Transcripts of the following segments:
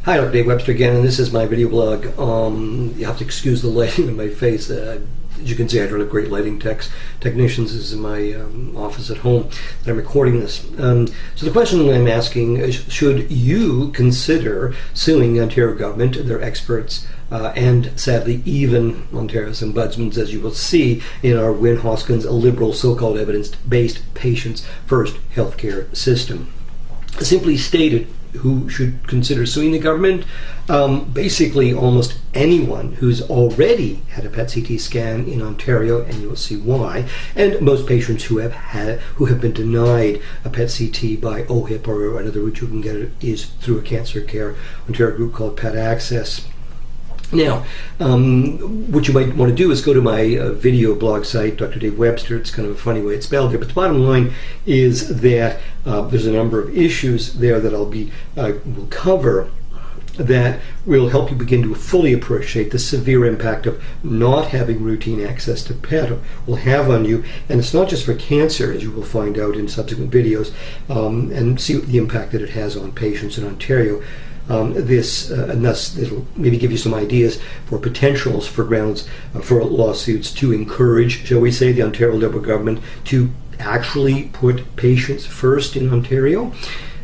Hi, Dr. Dave Webster again, and this is my video blog. You have to excuse the lighting in my face. As you can see, I don't have great lighting technicians. This is in my office at home that I'm recording this. So the question I'm asking is, should you consider suing the Ontario government, their experts, and sadly even Ontario's ombudsman, as you will see in our Wynne Hoskins, a liberal so-called evidence-based patients-first healthcare system? Simply stated, who should consider suing the government? Basically almost anyone who's already had a PET-CT scan in Ontario, and you will see why, and most patients who have been denied a PET-CT by OHIP, or another route you can get it is through a cancer care Ontario group called PET Access. Now, what you might want to do is go to my video blog site, Dr. Dave Webster. It's kind of a funny way it's spelled there, but the bottom line is that there's a number of issues there that will cover that will help you begin to fully appreciate the severe impact of not having routine access to PET will have on you. And it's not just for cancer, as you will find out in subsequent videos, and see the impact that it has on patients in Ontario. And thus it'll maybe give you some ideas for potentials for grounds for lawsuits to encourage, shall we say, the Ontario Liberal government to actually put patients first in Ontario.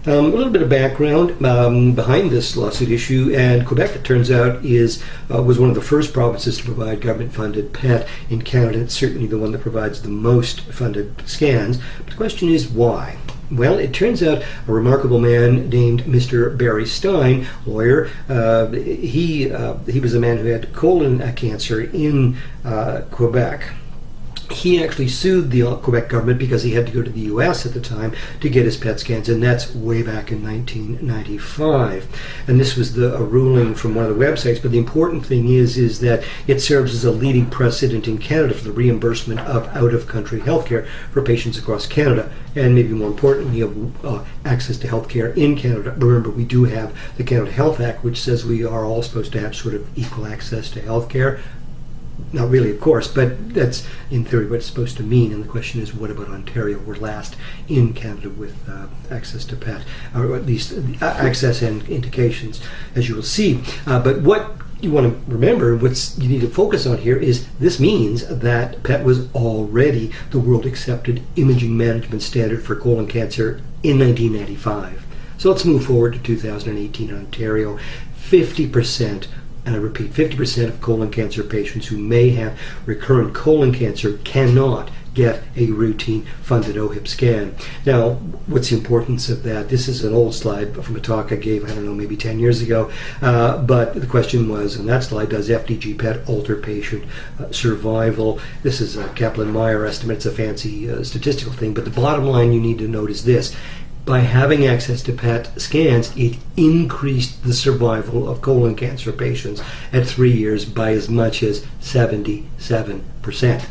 A little bit of background behind this lawsuit issue, and Quebec, it turns out, was one of the first provinces to provide government-funded PET in Canada. It's certainly the one that provides the most funded scans. But the question is, why? Well, it turns out a remarkable man named Mr. Barry Stein, lawyer, he was a man who had colon cancer in Quebec. He actually sued the Quebec government because he had to go to the U.S. at the time to get his PET scans, and that's way back in 1995. And this was a ruling from one of the websites, but the important thing is that it serves as a leading precedent in Canada for the reimbursement of out-of-country healthcare for patients across Canada, and maybe more importantly, access to healthcare in Canada. Remember, we do have the Canada Health Act, which says we are all supposed to have sort of equal access to healthcare. Not really, of course, but that's in theory what it's supposed to mean. And the question is, what about Ontario? We're last in Canada with access to PET, or at least access and indications, as you will see. But what you want to remember, what you need to focus on here is this means that PET was already the world-accepted imaging management standard for colon cancer in 1995. So let's move forward to 2018 in Ontario. 50%. And I repeat, 50% of colon cancer patients who may have recurrent colon cancer cannot get a routine funded OHIP scan. Now, what's the importance of that? This is an old slide from a talk I gave, I don't know, maybe 10 years ago. But the question was, on that slide, does FDG PET alter patient survival? This is a Kaplan-Meier estimate. It's a fancy statistical thing. But the bottom line you need to note is this. By having access to PET scans, it increased the survival of colon cancer patients at 3 years by as much as 77%.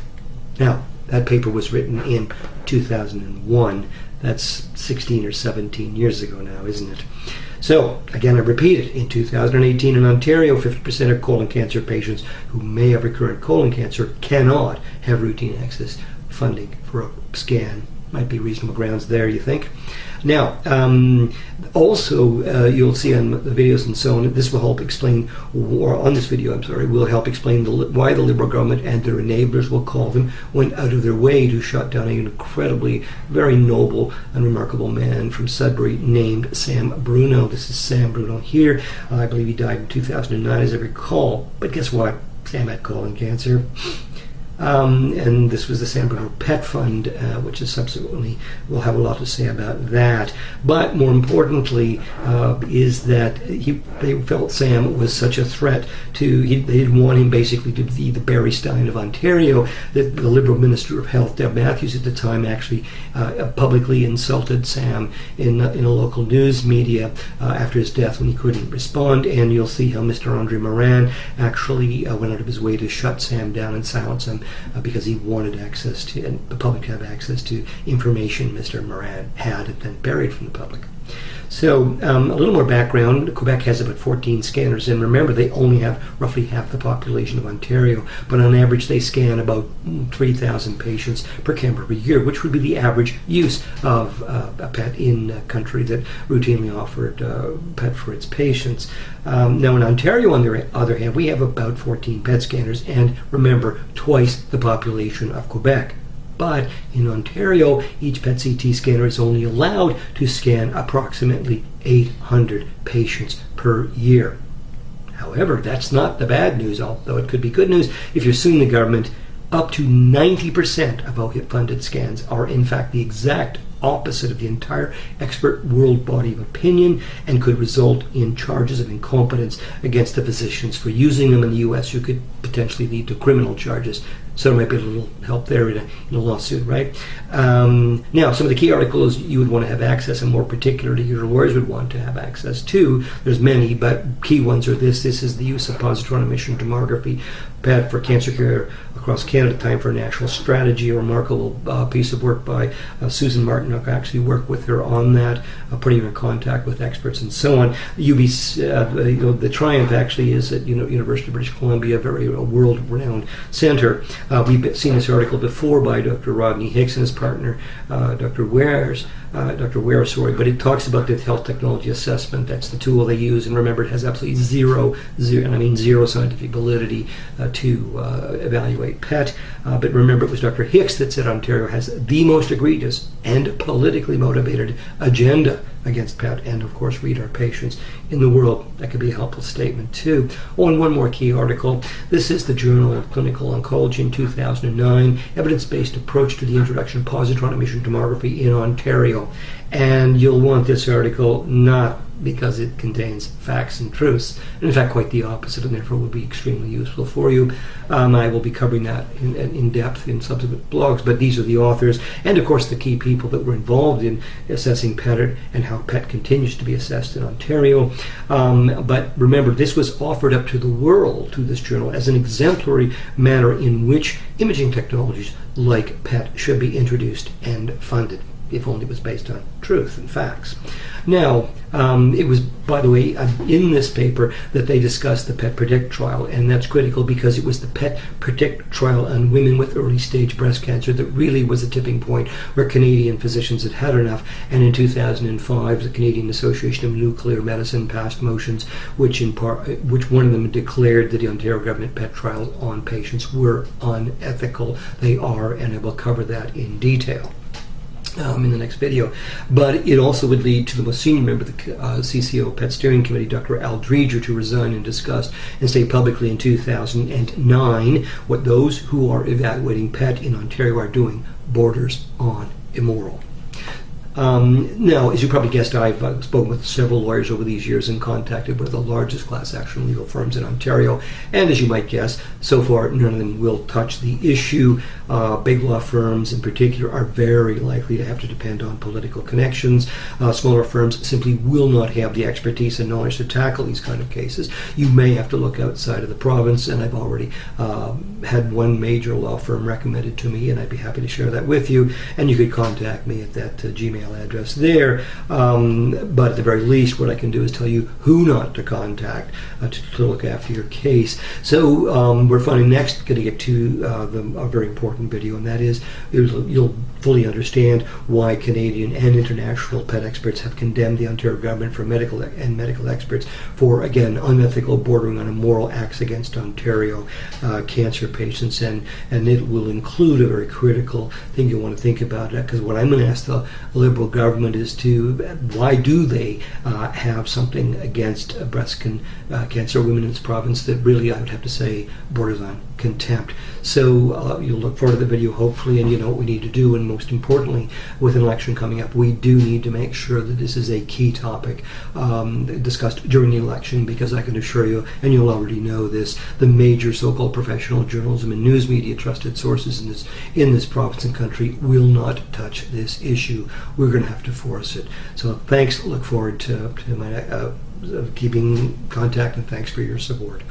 Now, that paper was written in 2001. That's 16 or 17 years ago now, isn't it? So, again, I repeat it. In 2018 in Ontario, 50% of colon cancer patients who may have recurrent colon cancer cannot have routine access funding for a scan. Might be reasonable grounds there, you think? Now, also, you'll see on the videos and so on, this will help explain, or on this video, I'm sorry, will help explain why the Liberal government and their enablers, we'll call them, went out of their way to shut down an incredibly, very noble and remarkable man from Sudbury named Sam Bruno. This is Sam Bruno here. I believe he died in 2009, as I recall. But guess what? Sam had colon cancer. And this was the Sam Bruno PET Fund, which is subsequently, we'll have a lot to say about that. But more importantly, is that they felt Sam was such a threat to, they didn't want him basically to be the Barry Stein of Ontario, that the Liberal Minister of Health, Deb Matthews at the time, actually publicly insulted Sam in a local news media after his death when he couldn't respond. And you'll see how Mr. Andre Moran actually went out of his way to shut Sam down and silence him, because he wanted access to, and the public to have access to information Mr. Moran had and then buried from the public. So a little more background. Quebec has about 14 scanners, and remember, they only have roughly half the population of Ontario, but on average they scan about 3,000 patients per camera per year, which would be the average use of a PET in a country that routinely offered PET for its patients. Now in Ontario, on the other hand, we have about 14 PET scanners, and remember, twice the population of Quebec. But in Ontario, each PET-CT scanner is only allowed to scan approximately 800 patients per year. However, that's not the bad news, although it could be good news if you're suing the government. Up to 90% of OHIP-funded scans are in fact the exact opposite of the entire expert world body of opinion and could result in charges of incompetence against the physicians for using them in the U.S., who could potentially lead to criminal charges. So there might be a little help there in a lawsuit, right? Now, some of the key articles you would want to have access, and more particularly your lawyers would want to have access to. There's many, but key ones are this. This is the use of positron emission tomography PET for cancer care across Canada. Time for a national strategy. A remarkable piece of work by Susan Martin. I actually worked with her on that, putting her in contact with experts and so on. The Triumph actually is at University of British Columbia, a very world-renowned center. We've seen this article before by Dr. Rodney Hicks and his partner, Dr. Ware, but it talks about the health technology assessment. That's the tool they use, and remember, it has absolutely zero scientific validity to evaluate PET. But remember, it was Dr. Hicks that said Ontario has the most egregious and politically motivated agenda against PET, and of course, read our patients in the world. That could be a helpful statement too. Oh, and one more key article. This is the Journal of Clinical Oncology in 2009, evidence-based approach to the introduction of positron emission tomography in Ontario. And you'll want this article not because it contains facts and truths, and in fact quite the opposite, and therefore will be extremely useful for you. I will be covering that in depth in subsequent blogs, but these are the authors and of course the key people that were involved in assessing PET and how PET continues to be assessed in Ontario. But remember, this was offered up to the world, to this journal, as an exemplary manner in which imaging technologies like PET should be introduced and funded, if only it was based on truth and facts. Now, it was, by the way, in this paper that they discussed the PET Predict trial, and that's critical because it was the PET Predict trial on women with early-stage breast cancer that really was a tipping point where Canadian physicians had had enough, and in 2005, the Canadian Association of Nuclear Medicine passed motions which one of them declared that the Ontario government PET trials on patients were unethical. They are, and I will cover that in detail in the next video. But it also would lead to the most senior member of the CCO PET Steering Committee, Dr. Al Dreger, to resign and discuss and state publicly in 2009 what those who are evaluating PET in Ontario are doing borders on immoral. Now, as you probably guessed, I've spoken with several lawyers over these years and contacted one of the largest class action legal firms in Ontario. And as you might guess, so far none of them will touch the issue. Big law firms in particular are very likely to have to depend on political connections. Smaller firms simply will not have the expertise and knowledge to tackle these kind of cases. You may have to look outside of the province, and I've already had one major law firm recommended to me, and I'd be happy to share that with you. And you could contact me at that Gmail address there, but at the very least what I can do is tell you who not to contact to look after your case. So we're finally next going to get to a very important video, and that is you'll fully understand why Canadian and international PET experts have condemned the Ontario government for medical experts for, again, unethical, bordering on immoral acts against Ontario cancer patients, and it will include a very critical thing you want to think about, because what I'm going to ask the Liberal government is why do they have something against breast cancer women in this province that really, I would have to say, borders on contempt. So you'll look forward to the video, hopefully, and you know what we need to do. And most importantly, with an election coming up, we do need to make sure that this is a key topic discussed during the election, because I can assure you, and you'll already know this, the major so-called professional journalism and news media, trusted sources in this province and country, will not touch this issue. We're going to have to force it. So thanks. Look forward to my keeping contact, and thanks for your support.